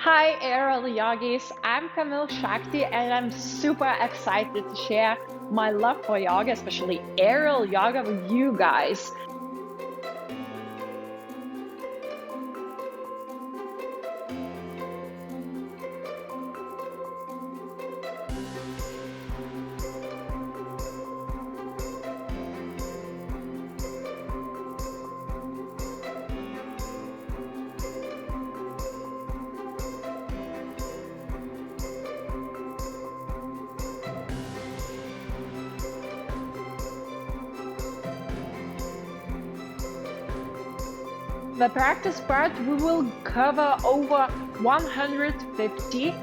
Hi, aerial yogis. I'm Camille Shakti, and I'm super excited to share my love for yoga, especially aerial yoga, with you guys. The practice part, we will cover over 150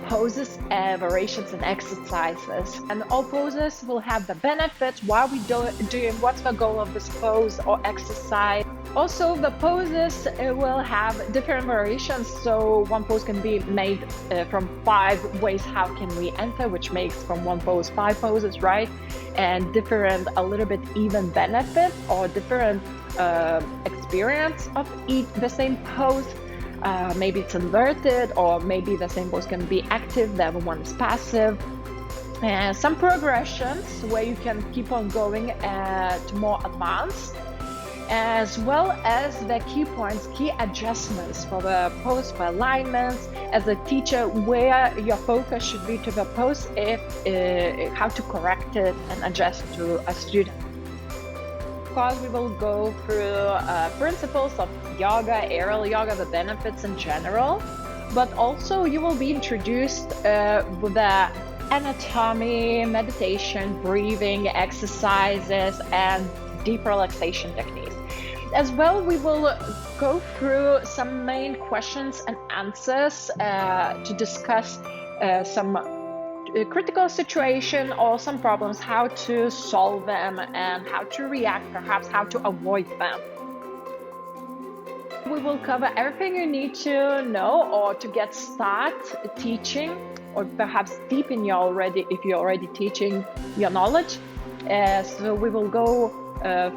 poses, variations, and exercises. And all poses will have the benefits, why we doing, what's the goal of this pose or exercise. Also, the poses will have different variations. So one pose can be made from 5 ways how can we enter, which makes from one pose 5 poses, right? And different, a little bit even benefit or different experience of the same pose. Maybe it's inverted, or maybe the same pose can be active, the other one is passive. And some progressions where you can keep on going to more advanced, as well as the key points, key adjustments for the pose, for alignments, as a teacher, where your focus should be to the pose, if how to correct it and adjust to a student. Of course, we will go through principles of yoga, aerial yoga, the benefits in general, but also you will be introduced with the anatomy, meditation, breathing exercises, and deep relaxation techniques. As well, we will go through some main questions and answers to discuss some critical situation or some problems, how to solve them and how to react, perhaps how to avoid them. We will cover everything you need to know or to get started teaching, or perhaps deepen your if you're already teaching, your knowledge. So we will go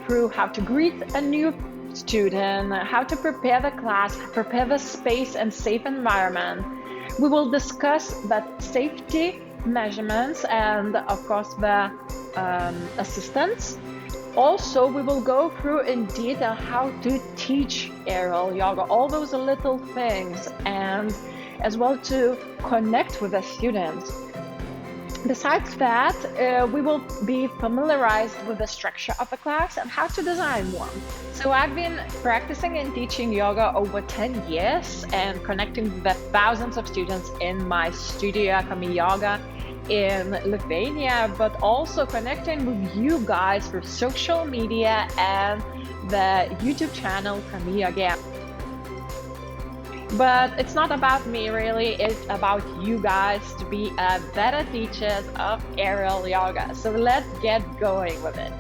through how to greet a new student, how to prepare the class, prepare the space and safe environment. We will discuss the safety measurements and of course the assistance. Also, we will go through in detail how to teach aerial yoga, all those little things, and as well to connect with the students. Besides that, we will be familiarized with the structure of the class and how to design one. So I've been practicing and teaching yoga over 10 years and connecting with the thousands of students in my studio, CamiyogAIR, in Lithuania, but also connecting with you guys through social media and the YouTube channel CamiyogAIR. But it's not about me really, it's about you guys to be better teachers of aerial yoga. So let's get going with it.